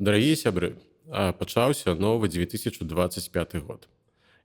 Дарагія сябры, пачаўся новы 2025 год.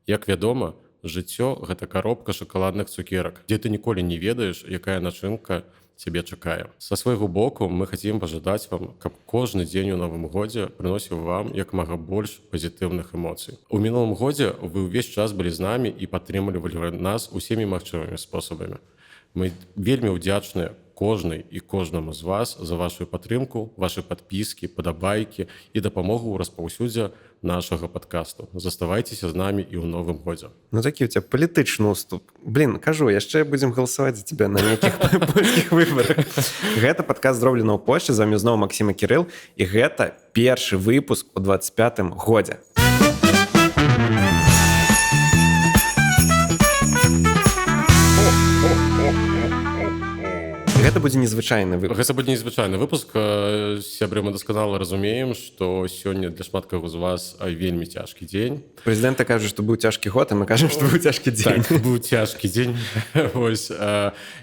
Як вядома, жыццё – гэта коробка шакаладных цукерак, дзе ты ніколі не ведаеш, якая начынка цябе чакае. Са свайго боку мы хацім пажадаць вам, каб кожны дзень у новым годзе прыносіў вам як мага больш пазітыўных эмоцый. У мінулым годзе вы ўвесь час былі з намі і падтрымлівалі нас усімі магчымымі спосабамі. Мы вельмі ўдзячныя кожнай і кожнаму з вас за вашу падтрымку, вашы падпіскі, падабайкі і дапамогу ў распаўсюдзе нашага падкасту. Заставайцеся з намі і ў новым годзе. Ну такі у тебя палітычны уступ. Блин, кажу, яшчэ будзем галасаваць за тебя на нейкіх польскіх выбарах. Гэта падкаст зроблена ў Польшчы, з вамі зноў Максім і Кірыл, і гэта першы выпуск у 25-м годзе. Гэта будзе незвычайны выпуск. Гэта будзе незвычайны выпуск. Сябры, мы дасканала разумеем, што сёння для шмат каго з вас вельмі цяжкі дзень. Прэзідэнт кажа, што быў цяжкі год, а мы кажам, што быў цяжкі дзень. Так, быў цяжкі дзень. Вось.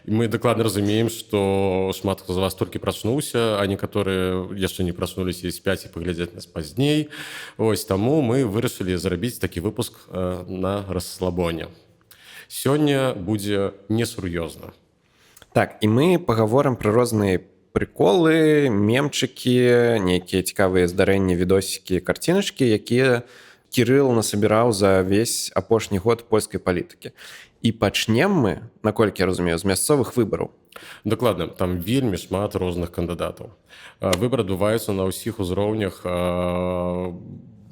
Мы дакладна разумеем, што шмат хто з вас толькі прачнуўся, а некаторыя яшчэ не прачнуліся і спяць і паглядзяць нас пазней. Вось, таму мы вырашылі зрабіць такі выпуск на расслабоне. Сёння будзе несур'ёзна. Так, і мы пагаворым пра розныя прыколы, мемчыкі, нейкія цікавыя здарэнні, відосікі, карціначкі, якія Кірыл насабіраў за ўвесь апошні год польскай палітыкі. І пачнем мы, наколькі я разумею, з мясцовых выбараў. Дакладна, там вельмі шмат розных кандыдатаў. Выбары адбываюцца на ўсіх узроўнях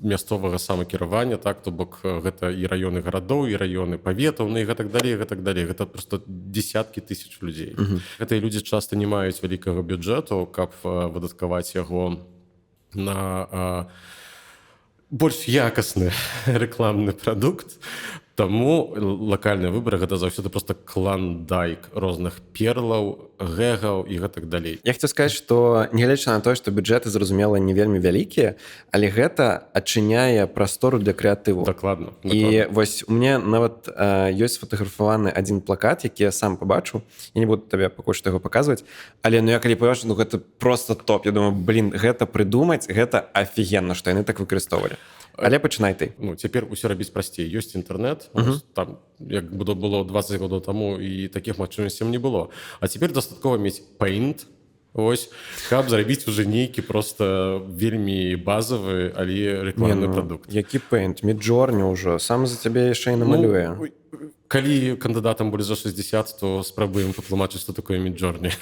мясцовага самакіравання, так, то бок гэта і раёны гарадоў, і раёны паветаў, ну і гэтак далей, гэтак далей. Гэта проста десяткі тысяч людзей. Гэтыя людзі часта не маюць вялікага бюджэту, каб выдаткаваць яго на больш якасны рэкламны прадукт. Таму лакальныя выбары гэта заўсёды проста клондайк розных перлаў, гэгаў і гэтак далей. Я хацеў сказаць, што нягледзячы на тое, што бюджэты, зразумела, не вельмі вялікія, але гэта адчыняе прастору для крэатыву. Дакладна. І вось у мяне нават ёсць сфотаграфаваны адзін плакат, які я сам пабачыў. Я не буду табе пакуль што яго паказваць, але ну я калі пабачу, ну гэта просто топ. Я думаю, блин, гэта прыдумаць, гэта афігенна, што яны так выкарыстоўвалі. Але пачынай ты. Ну, цяпер усё рабіць прасцей. Ёсць інтэрнэт, там, як было 20 гадоў таму, і такіх магчымасцяў не было. А цяпер дастаткова мець Paint, ось, каб зрабіць уже нейкі просто вельмі базавы, але рэкламны прадукт. Які Paint? Midjourney ўжо. Сам за цябе яшчэ і намалюе. Ну, калі кандыдатам будзе за 60, то спрабуем патлумачыць, што такое Midjourney.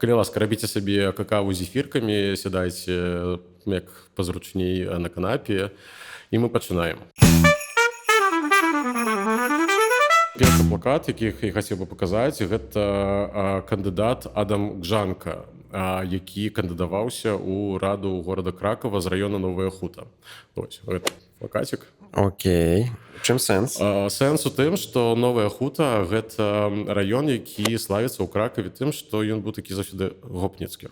Калі ласка, рабіце сабе какаву з эфіркамі, сядайце як пазручней на канапе, і мы пачынаем. Першы плакат, які я хацеў бы паказаць, гэта кандыдат Адам Гжанка, які кандыдаваўся ў раду горада Кракова з раёна Новая Хута. Вось, гэта плакацік. Окей. Чым сэнс? Сэнс у тым, што Новая Хута – гэта раён, які славіцца ў Кракаве тым, што ён быў такі заўсёды гопніцкі.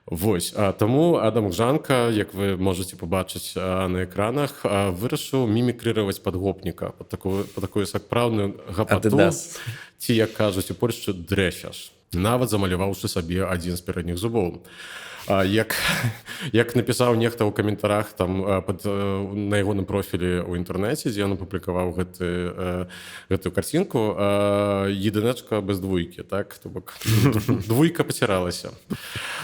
Вось, таму Адам Гжанка, як вы можаце пабачыць на экранах, вырашыў мімікрыраваць пад гопніка, пад такую сапраўдную гапату, ці, як кажуць у Польшчы, дрэфяж, нават замаляваўшы сабе адзін з перадніх зубоў. Як напісаў нехта ў каментарах там на ягоным профілі ў інтэрнэце, дзе ён апублікаваў гэтую карцінку, едынычка без двойкі, так? То бок двойка паціралася.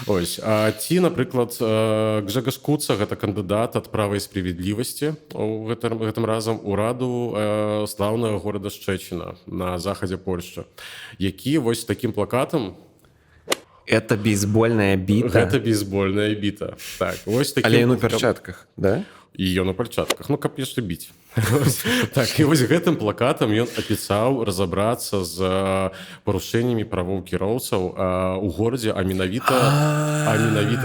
Ось. Ці, напрыклад, Гжэгаш Куца, гэта кандыдат ад Права і справядлівасці гэтым разам у раду слаўнага горада Шчэціна на захадзе Польшчы, які вось такім плакатам. Это бейсбольная біта. Гэта бейсбольная біта. Так, вось такім... Але ён у перчатках, да? І ён у перчатках. Ну, каб яшчэ біць. Так, і вось гэтым плакатам ён абяцаў разабрацца з парушэннямі правоў кіроўцаў у горадзе, а менавіта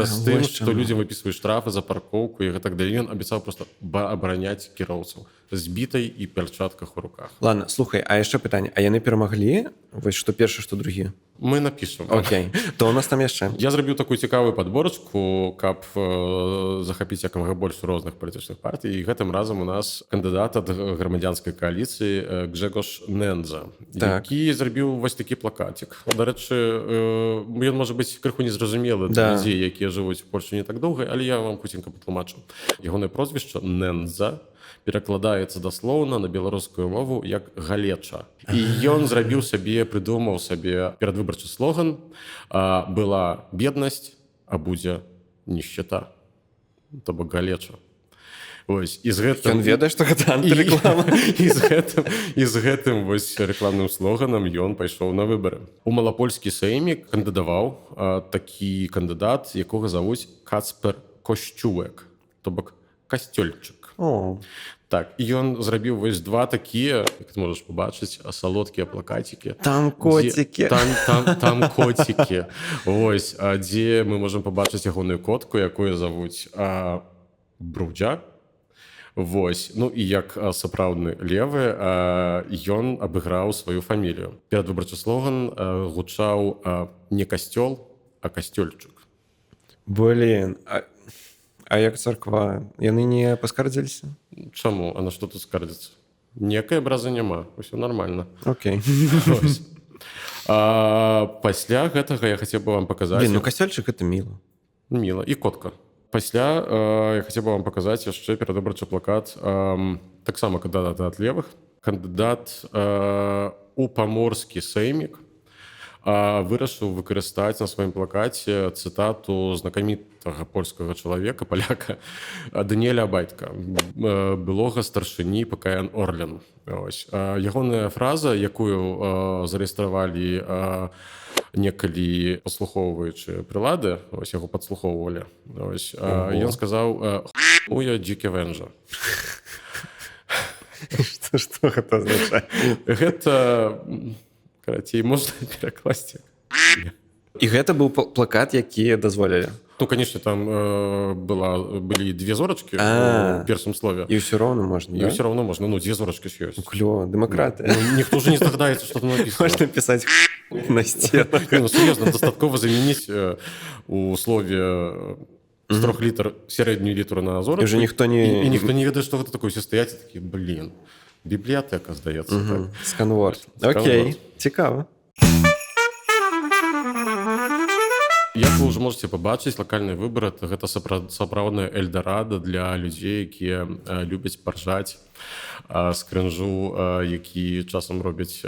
з тым, што людзям выпісваюць штрафы за паркоўку і гэтак далей. Ён абяцаў проста абараняць кіроўцаў з бітай і перчатках у руках. Ладно, слухай, а яшчэ пытанне. А яны перамаглі? Вось што першы, што другі? Мы напішам. Окей, то у нас там яшчэ Я зрабіў такую цікавую падборачку, каб захапіць якамага больш розных палітычных партый. І гэтым разам у нас кандыдат ад грамадзянскай кааліцыі Гжегош Нендза, які зрабіў вось такі плакатик. Дарэчы, ён можа быць крыху незразумелы для людзей, якія жывуць у Польшчы не так доўга, але я вам хуценька патлумачу. Ягонае прозвішча Нендза перакладаецца даслоўна на беларускую мову як галеча. І ён зрабіў сабе, прыдумаў сабе перадвыбарчы слоган: была беднасць, а будзе нищета. То бок галеча. Вось, і з гэтым... Ён ведае, што гэта антырэклама. І з гэтым вось рэкламным слоганам ён пайшоў на выбары. У малапольскі сеймік кандыдаваў такі кандыдат, якога завуць Кацпер Косцюек, то бок касцёльчык. Так, і ён зрабіў вось два такія, як ты можаш пабачыць, салодкія плакацікі. Там коцікі. Там коцікі. Вось, дзе мы можам пабачыць ягоную котку, якую завуць Брудзя. Вось, ну і як сапраўдны левы, ён абыграў сваю фамілію. Перадвыбарчы слоган гучаў не касцёл, а касцёльчык. Блин, а як царква? Яны не паскардзіліся? Чаму? А на што тут скардзіцца? Некай абразы няма. Усё нармальна. Окей. Пасля гэтага я хацеў бы вам паказаць... Блин, ну касцёльчык — это міла. Міла. І котка. Пасля я хацеў бы вам паказаць яшчэ перадвыбарчы плакат таксама кандыдата ад левых. Кандыдат у паморскі сеймік вырашыў выкарыстаць на сваім плакаце цытату знакамітага польскага чалавека, паляка Даніэля Абайтка, былога старшыні ПКН Орлен. Ягоная фраза, якую зарэгістравалі некалі паслухоўваючыя прылады, яго падслухоўвалі. Ён сказаў: «Хуя дзікі венжа». Што гэта азначае? Гэта... Карацей, можна перакласці. І гэта быў плакат, які дазволілі? Ну, конечно, там былі две зорачкі у першым слове. І ўсё роўна можна, да? І ўсё роўна можна. Ну, дзве зорачкі ж ёсць. Клёва, дэмакратыя. Ніхто ж не здагадаецца, што там напісана. Можна пісаць на сценах. Ну, сур'ёзна, дастаткова замяніць у слове з 3 літар сярэднюю літару на зорачку. І ніхто не ведае, што гэта такое. Усе стаяць і такі, блін, бібліятэка, здаецца. Сканворд. Окей, цікава. Як вы ўжо можете пабачыць, лакальныя выбары — гэта сапраўдная эльдарада для людзей, якія любяць паржаць з крынжу, які часам робяць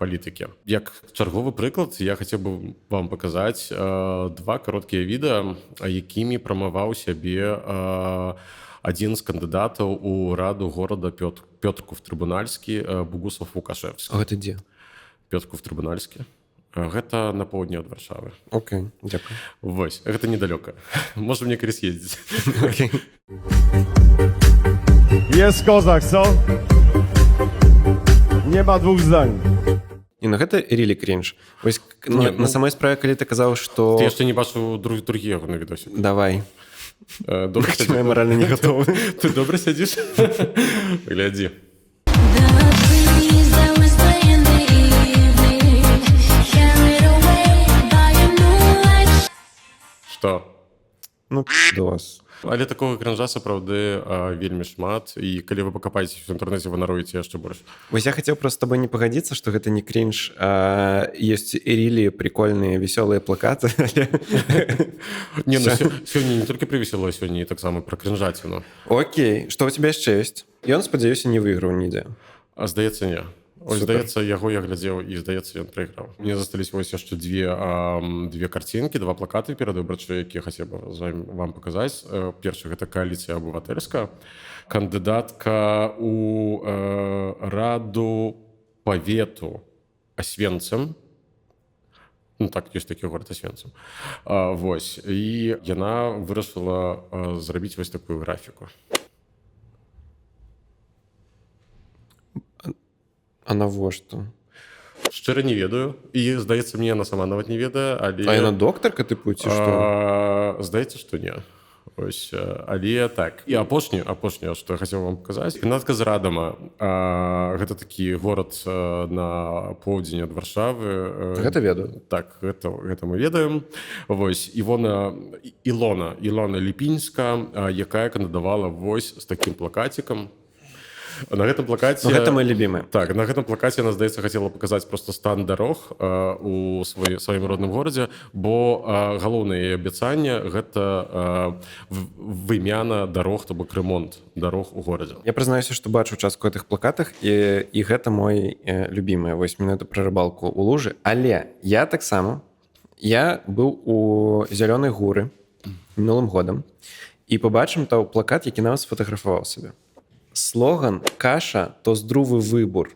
палітыкі. Як чарговы прыклад, я хацеў бы вам паказаць два кароткія відэа, якімі прамаваў сябе адзін з кандыдатаў у раду горада Пётрков-Трыбунальскі Богусław Łukaszewski. А гэта дзе? Пётрков-Трыбунальскі. Гэта на поўдні ад Варшавы. Окей, дзякую. Вось, гэта недалёка. Можам некалі з'ездзіць. Окей. Jest kozak, co? Nie ma dwóch zdań. І на гэта рілі крінж. Вось на самой справе, калі ты казаў, што... Ты яшчэ не бачыў другі яго на відосе. Давай. Добра сядзіш? Я маральна не гатовы. Ты добра сядзіш? Глядзі. Што? Ну, пидос. Але такога крінжа сапраўды вельмі шмат, і калі вы пакапаеце в інтэрнэце, вы нароіце яшчэ больш. Вось я хацеў просто з тобой не пагадзіцца, што гэта не крінж, а ёсць рілі прикольныя весёлыя плакаты. Не, ну сёння не толькі пра весялое, сёння і таксама пра крінжаціну. Окей, што ў цябе яшчэ ёсць? Ён, спадзяюся, не выйграў нідзе. А здаецца, не. Ось, здаецца, яго я глядзеў, і, здаецца, ён прайграў. Мне застались вось яшчэ две карцінкі, два плакаты перадвыбарчыя, якія хацеў бы вам паказаць. Першы — гэта кааліцыя абыватэльская. Кандыдатка у раду павету Асвенцым. Ну так, ёсць такі горад Асвенцым. Вось. І яна вырашыла зрабіць вось такую графіку. А навошта? Шчыра не ведаю. І, здаецца, мне яна сама нават не ведае, але... А яна доктарка, тыпу, ці што? Здаецца, што не. Ось, але так. І апошні, што я хацеў вам паказаць. Канадка з Радама. Гэта такі горад на поўдзень ад Варшавы. Гэта ведаю. Так, гэта мы ведаем. Вось, Ілона Ліпінська, якая кандыдавала вось з такім плакацікам. На гэтым плакаце... Гэта мой любімы. Так, на гэтым плакаце, она, здаецца, хацела паказаць просто стан дарог у сваім родным горадзе, бо галоўнае яе абяцанне — гэта вымяна дарог, то бок ремонт дарог у горадзе. Я прызнаюся, што бачу частку гэтых плакатах, і гэта мой любімы. Вось менавіта пра рыбалку ў лужы. Але я таксама, я быў у Зялёнай горы мінулым годам і пабачым там плакат, які нават сфотаграфаваў сабе. Слоган «Каша, то здравый выбор».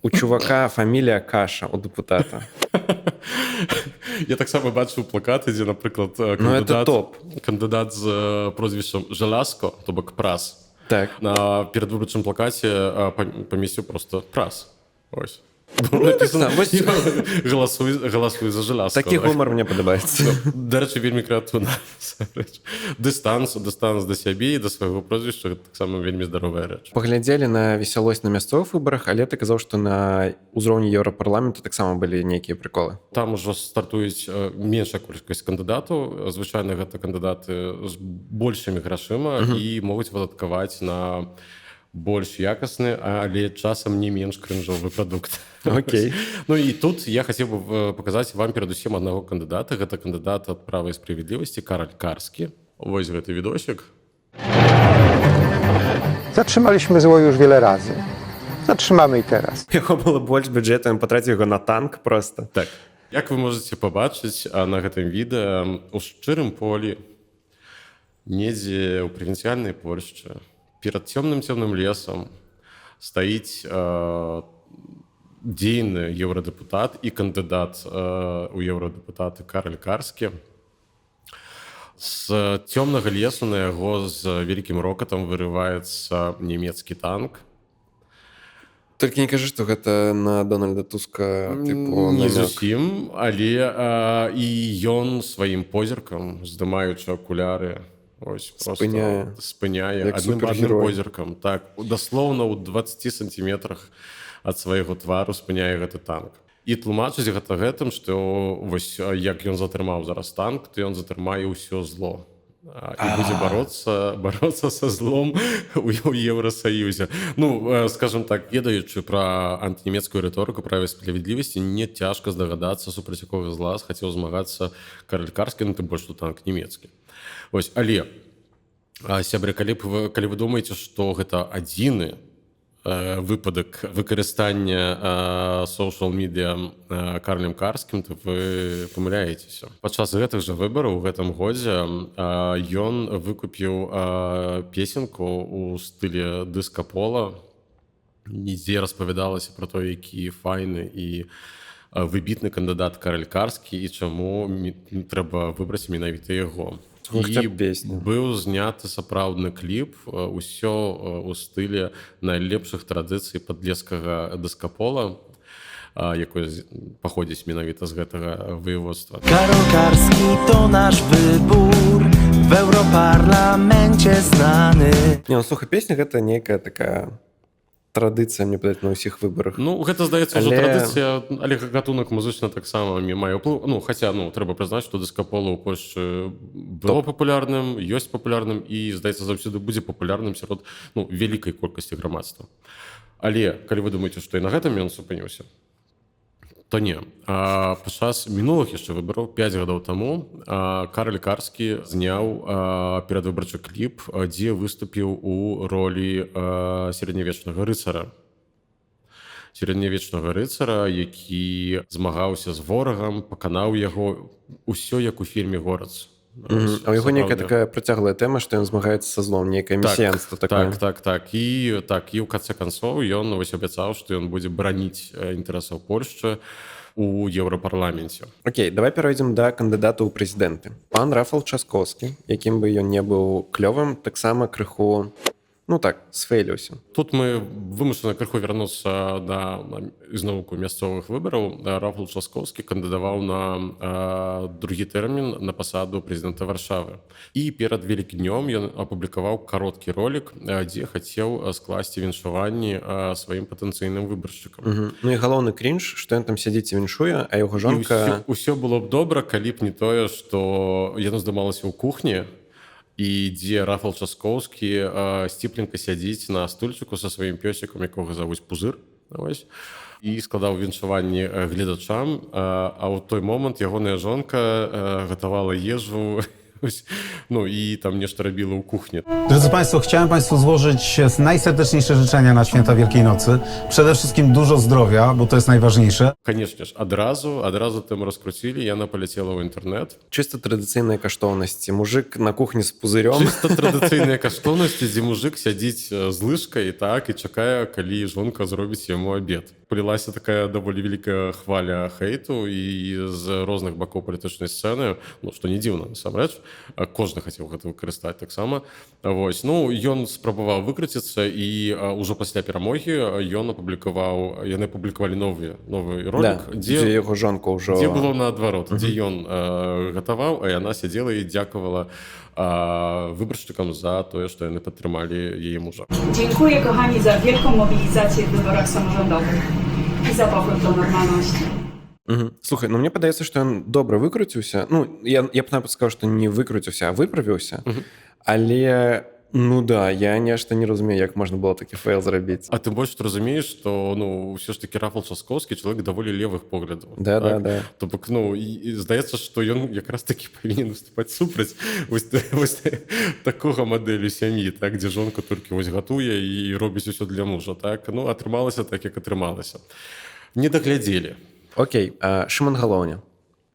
У чувака фамілія Каша, у депутата. Я таксама бачыў плакаты, дзе, напрыклад, кандыдат з прозвішчам Жаласко, то бок Прас. Так. На перадвыбарчым плакаце памесціў просто Прас. Ось. Галасуй за Жаласко. Такі гумар мне падабаецца. Дарэчы, вельмі крэатыўна. Дыстанс да сябе і да свайго прозвішча — таксама вельмі здаровая рэч. Паглядзелі на весялосць на мясцовых выбарах, але ты казаў, што на ўзроўні Еўрапарламенту таксама былі нейкія прыколы. Там ужо стартуюць меншая колькасць кандыдатаў. Звычайна гэта кандыдаты з большымі грашыма і могуць выдаткаваць на больш якасны, але часам не менш крынжовы прадукт. Окей. Ну і тут я хацеў бы паказаць вам перадусім аднаго кандыдата. Гэта кандыдат ад права і справядлівасці Кароль Карскі. Вось гэты відосік. Zatrzymaliśmy zło już wiele razy. Zatrzymamy i teraz. Яго было больш бюджэту, ён патраціў яго на танк проста. Так. Як вы можаце пабачыць на гэтым відэа, у шчырым полі, недзе ў правінцыяльнай Польшчы, перад цёмным лесам стаіць дзейны еўрадэпутат і кандыдат у еўрадэпутаты Кароль Карскі. З цёмнага лесу на яго з вялікім рокатам вырываецца нямецкі танк. Толькі не кажы, што гэта на Дональда Туска тыпу Не намёк. зусім, але і ён сваім позіркам, здымаючы акуляры, ось спыняе Як адным супергерой. позіркам. Так, даслоўна ў 20 сантиметрах ад свайго твару спыняе гэты танк. І тлумачыць гэта гэтым, што вось як ён затрымаў зараз танк, то ён затрымае ўсё зло. І будзе бароцца са злом у Еўрасаюзе. Ну, скажем так, ведаючы пра антынямецкую рыторыку, права і справядлівасці, не цяжка здагадацца, супраць якога зла хацеў змагацца Кароль Карскі, ну тым больш, што танк нямецкі. Вось, але, сябры, калі вы думаеце, што гэта адзіны выпадак выкарыстання соушал-медыа Каролем Карскім, то вы памыляецеся. Падчас гэтых жа выбараў у гэтым годзе ён выкупіў песенку ў стылі дыска-пола, дзе распавядалася пра то, які файны і выбітны кандыдат Кароль Карскі і чаму трэба выбраць менавіта яго. І быў зняты сапраўдны кліп, усё ў стылі найлепшых традыцый падлескага дыска-пола, якое паходзіць менавіта з гэтага воеводства. Karol Karski to nasz wybór w Europarlamencie znany. Не, ну, слухай, песня гэта нейкая такая традыцыя, мне падаецца, на ўсіх выбарах. Ну, гэта, здаецца, ўжо традыцыя, але гатунак музычна таксама мае ўплыў. Ну, хаця, трэба прызнаць, што дыска-пола ў Польшчы было папулярным, ёсць папулярным і, здаецца, заўсёды будзе папулярным сярод вялікай колькасці грамадства. Але, калі вы думаеце, што і на гэтым ён супыніўся, то не. Падчас мінулых яшчэ выбараў 5 гадоў таму Кароль Карскі зняў перадвыбарчы кліп, дзе выступіў у ролі сярэднявечнага рыцара. Сярэднявечнага рыцара, які змагаўся з ворагам, паканаў яго, усё як у фільме «Горец». А ў яго нейкая такая працяглая тэма, што ён змагаецца са злом, нейкае месіянства такое. Так. І ў канцы канцоў ён абяцаў, што ён будзе бараніць інтарэсаў Польшчы у Еўрапарламенце. Окей, давай перайдзем да кандыдата ў прэзідэнты. Пан Рафал Часкоўскі, якім бы ён не быў клёвым, таксама крыху ну так, сфейліўся. Тут мы вымушаны крыху вярнуцца да ізноўку мясцовых выбараў. Рафал Часкоўскі кандыдаваў на другі тэрмін на пасаду прэзідэнта Варшавы. І перад вялікім днём ён апублікаваў кароткі ролік, дзе хацеў скласці віншаванні сваім патэнцыйным выбаршчыкам. Ну і галоўны крінж, што ён там сядзіць і віншуе, а яго жонка... Усё было б добра, калі б не тое, што яно здымалася ў кухні, і дзе Рафал Часкоўскі сціпленька сядзіць на стульчыку са сваім пёсікам, якога завуць Пузыр, і складаў віншаванні гледачам, а ў той момант ягоная жонка гатавала ежу, no i tam neszto robiło u kuchni. Drodzy Państwo, chciałem Państwu złożyć najserdeczniejsze życzenia na święta Wielkiej Nocy. Przede wszystkim dużo zdrowia, bo to jest najważniejsze. Конечно ж, одразу там раскрутили, яна полетела в интернет. Чисто традыцыйныя каштоўнасці. Мужик на кухні з пузырём. Чисто традыцыйныя каштоўнасці, дзе мужик сядзіць з лыжкай так, і чакае, калі жонка зробіць яму абед. Полілася такая даволі вялікая хваля хейту і з розных бакоў палітычнай сцэны, ну, што не дзіўна, насамрэч. Кожны хацеў гэта выкарыстаць таксама. Вось. Ну, ён спрабаваў выкруціцца, і ўжо пасля перамогі яны апублікавалі новы ролик, да, дзе яго жонка ўжо... Дзе было наадварот, дзе ён гатаваў, а яна сядзела і дзякавала wybорщикам za to, że oni podtrzymali jej męża. Dziękuję kochani za wielką mobilizację w wyborach samorządowych i za powrót do normalności. Слухай, ну мне падаецца, што ён добра выкруціўся. Ну, я б нават сказаў, што не выкруціўся, а выправіўся. Але, ну да, я нешта не разумею, як можна было такі фейл зрабіць. А тым больш ты разумееш, што ну ўсё ж такі Рафал Часкоўскі чалавек даволі левых поглядаў. Да. То бок, ну, і здаецца, што ён якраз такі павінен выступаць супраць вось такога мадэлю сям'і, так, дзе жонка толькі вось гатуе і робіць усё для мужа, так. Ну, атрымалася так, як атрымалася. Не даглядзелі. Окей, Шымон Галоўня.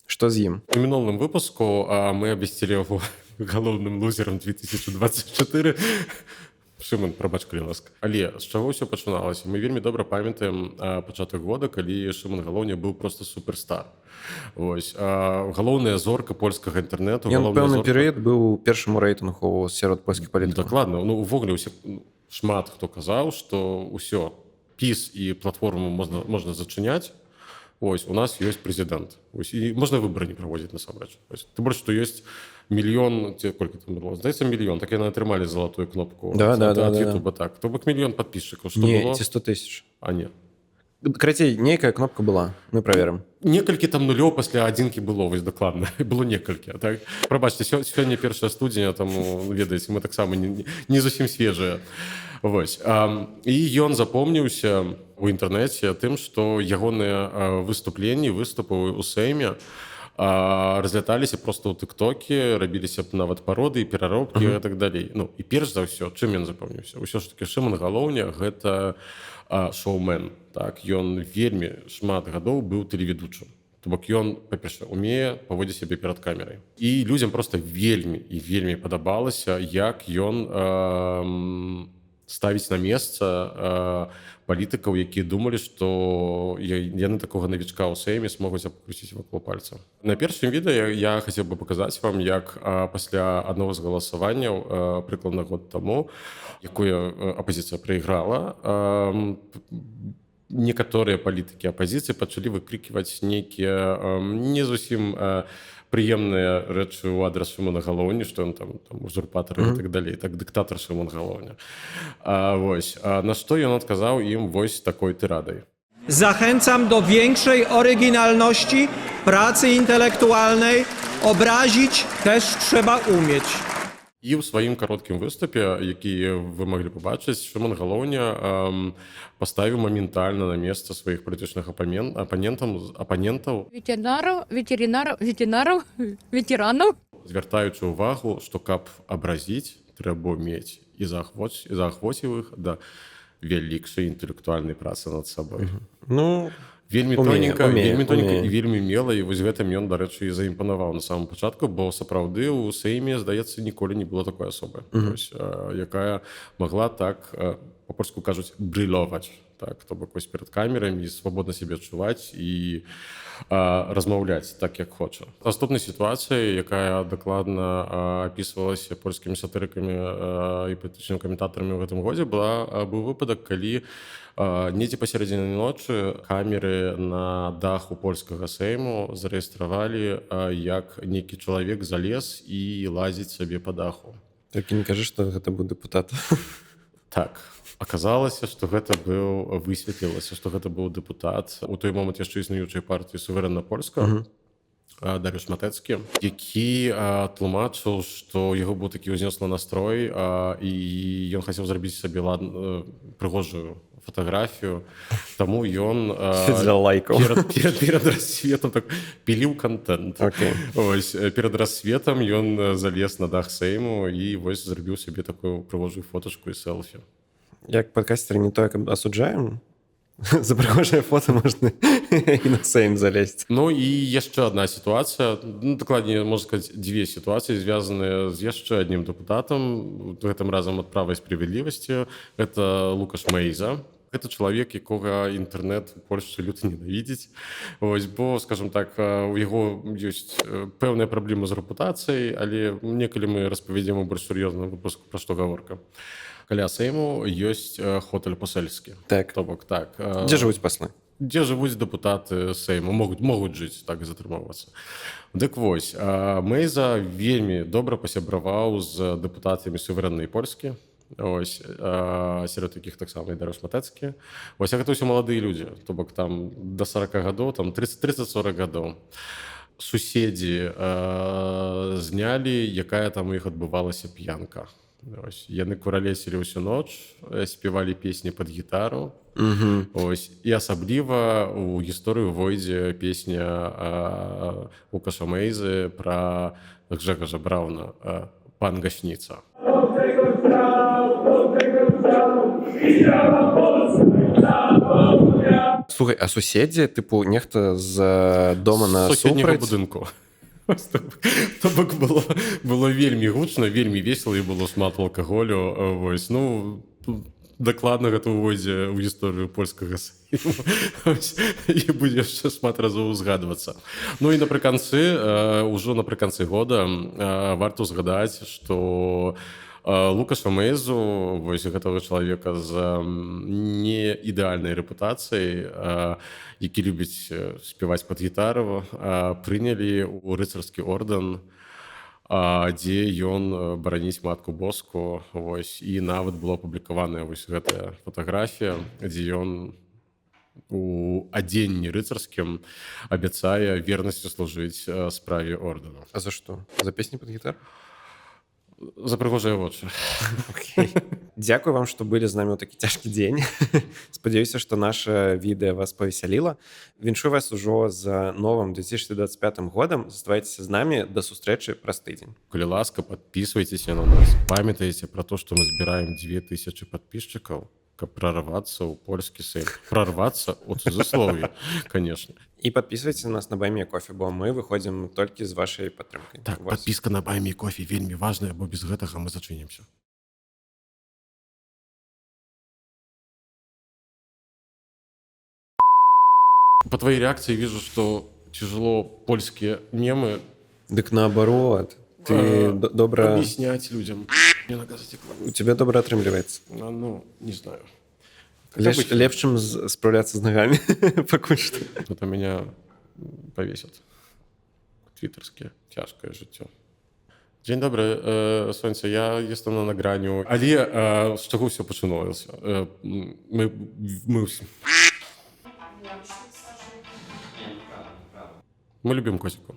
Што з ім? У мінулым выпуску мы абвясцілі яго галоўным лузерам 2024. Шымон, прабач, калі ласка. Але з чаго ўсё пачыналася? Мы вельмі добра памятаем пачатак года, калі Шымон Галоўня быў проста суперстар. Вось. Галоўная зорка польскага інтэрнэту. Ён пэўны перыяд быў першым у рэйтынгу сярод польскіх палітыкаў. Дакладна. Ну, увогуле, шмат хто казаў, што ўсё, піс і платформу можна зачыняць. Ось, у нас ёсць прэзідэнт. І можна выбары не праводзіць насамрэч. Тым больш, што ёсць мільён, колькі там было? Здаецца, мільён. Так яны атрымалі залатую кнопку. Да. Ютуба, так. То бок мільён падпісчыкаў. Што не, было? ці 100 тысяч. А, не. Карацей, нейкая кнопка была. Мы праверым. Некалькі там нулёў пасля адзінкі было, вось дакладна. Было некалькі. Так? Прабачце, сёння 1 студзеня, таму, ведаеце, мы таксама не зусім свежыя. Вось. І ён запомніўся у інтэрнэце тым, што ягоныя выступленні, выступы ў Сейме разляталіся проста ў тыктоке, рабіліся б нават пароды, пераробкі і так далей. Ну, і перш за ўсё, чым ён запомніўся? Усё ж такі Шымон Галоўня — гэта шоумен. Так? Ён вельмі шмат гадоў быў тэлеведучым. То бок ён, па-першае, умее паводзіць сябе перад камерай. І людзям проста вельмі падабалася, як ён ставіць на месца палітыкаў, якія думалі, што яны такога навічка ў Сейме смогуць абкруціць вакол пальца. На першым відэа я хацеў бы паказаць вам, як пасля аднаго з галасаванняў прыкладна год таму, якое апазіцыя прайграла, некаторыя палітыкі апазіцыі пачалі выкрикиваць нейкія не зусім прыемныя рэчы ў адрас Шымона Галоўні, што ён там узурпатар і так далей, так дыктатар Шымон Галоўня. Вось. На што ён адказаў ім вось такой tyraday. Zachęcam do większej oryginalności, pracy intelektualnej. Obrazić też trzeba umieć. І ў сваім кароткім выступе, які вы маглі пабачыць, Шымон Галоўня паставіў моментальна на месца сваіх палітычных апанентаў, ветеранаў, звяртаючы ўвагу, што каб абразіць, трэба мець і заахвоціў іх да вялікшай інтэлектуальнай працы над сабой. Ну, вельмі тоненька і вельмі мела, і вось гэтым ён, дарэчы, і заімпанаваў на самом пачатку, бо сапраўды ў Сейме, здаецца, ніколі не было такой асобы, якая магла так, па-польску кажуць, брылёваць. так, то бок вось перад камерамі свабодна сябе адчуваць і размаўляць так, як хоча. Наступнай сітуацыяй, якая дакладна апісвалася польскімі сатырыкамі і палітычнымі каментатарамі ў гэтым годзе, быў выпадак, калі недзе пасярэдзіне ночы камеры на даху польскага сейму зарэгістравалі, як нейкі чалавек залез і лазіць сабе па даху. Толькі не кажы, што гэта быў дэпутат. Так, аказалася, што гэта высветлілася, што гэта быў дэпутат у той момант яшчэ існуючай партыі суверэнна польска, Дарыуш Матэцкі, які тлумачыў, што яго быў такі ўзнёслы настрой, і ён хацеў зрабіць сабе прыгожую фатаграфію, таму ён перад рассветам так піліў контент. Ось, перад рассветам ён залез на дах сейму і вось зрабіў сабе такую прыгожую фотачку і селфі. Як падкасцеры не тое, каб асуджаем, за прыгожае фото можна і на сейм залезть. Ну і яшчэ адна сітуацыя, дакладней, можна сказаць, дзве сітуацыі, звязаныя з яшчэ адным дэпутатам, гэтым разам ад правай справядлівасці. Гэта Лукаш Мейза. Гэта чалавек, якога інтэрнэт у Польшчы люта ненавідзіць. Вось, бо, скажем так, у яго ёсць пэўная праблема з рэпутацыяй, але некалі мы распавядзем у больш сур'ёзным выпуску, пра што гаворка. Каля сейму ёсць хотэль посельскі. Так. То бок, так. Дзе жывуць паслы? Дзе жывуць дэпутаты сейму, могуць жыць, так і затрымоўвацца. Дык вось, Мейза вельмі добра пасябраваў з дэпутатамі суверэннай Польскі. Ось, сярод якіх таксама і Дарыуш Матэцкі. Вось, гэта ўсё маладыя людзі, то бок там да 40 гадоў, там 30-40 гадоў. Суседзі знялі, якая там у іх адбывалася п'янка. Ось, яны куралесілі ўсю ноч, спявалі песні пад гітару. Ось, і асабліва у гісторыю войдзе песня Лукаша Мейзы пра Гжегожа Брауна «Пан Гаśnica». Слухай, а суседзі, тыпу, нехта з дома на суседняга супраць? будынку. То бок было вельмі гучна, вельмі весела і было шмат алкаголю. Вось, ну, дакладна гэта ўвойдзе ў гісторыю польскага сейму. І будзе яшчэ шмат разоў узгадвацца. Ну і ўжо напрыканцы года варта ўзгадаць, што Лукаша Мейзу, вось гэтага чалавека з неідэальнай рэпутацыяй, які любіць спяваць пад гітару, прынялі ў рыцарскі ордэн, дзе ён бараніць матку Боску. Вось, і нават была апублікаваная вось гэтая фатаграфія, дзе ён у адзенні рыцарскім абяцае вернасцю служыць справе ордэна. А за што? За песні пад гітару? За прыгожыя вочы. Дзякуй вам, што былі з намі ў такі цяжкі дзень. Спадзяюся, што наша відэа вас павесяліла. Віншую вас ужо з новым 2025 годам. Заставайцеся з намі. Да сустрэчы праз тыдзень. Калі ласка, падпісвайцеся на нас. Памятайце пра то, што мы збіраем 2000 падпісчыкаў, каб прарвацца ў польскі сейм. Прарвацца у цузыслов'і, конечно. І падпісвайце нас на Buy Me Coffee, бо мы выходзім толькі з вашай падтрымкай. Так, падпіска на Buy Me Coffee вельмі важная, бо без гэтага мы зачынімся. По твоей реакции вижу, что тяжело польские мемы... Дык наоборот. Ты добра... Объяснять людям. Мне на газете У тебя добра атрымліваецца. Ну, не знаю. Лепш, чым справляцца з нагамі, пакуль што. Тут меня повесят. Твиттерские. Тяжкое жыццё. Дзень добры, Сонця, я jestem na nagraniu. Але з чаго ўсё пачыналася? Мы любім котику.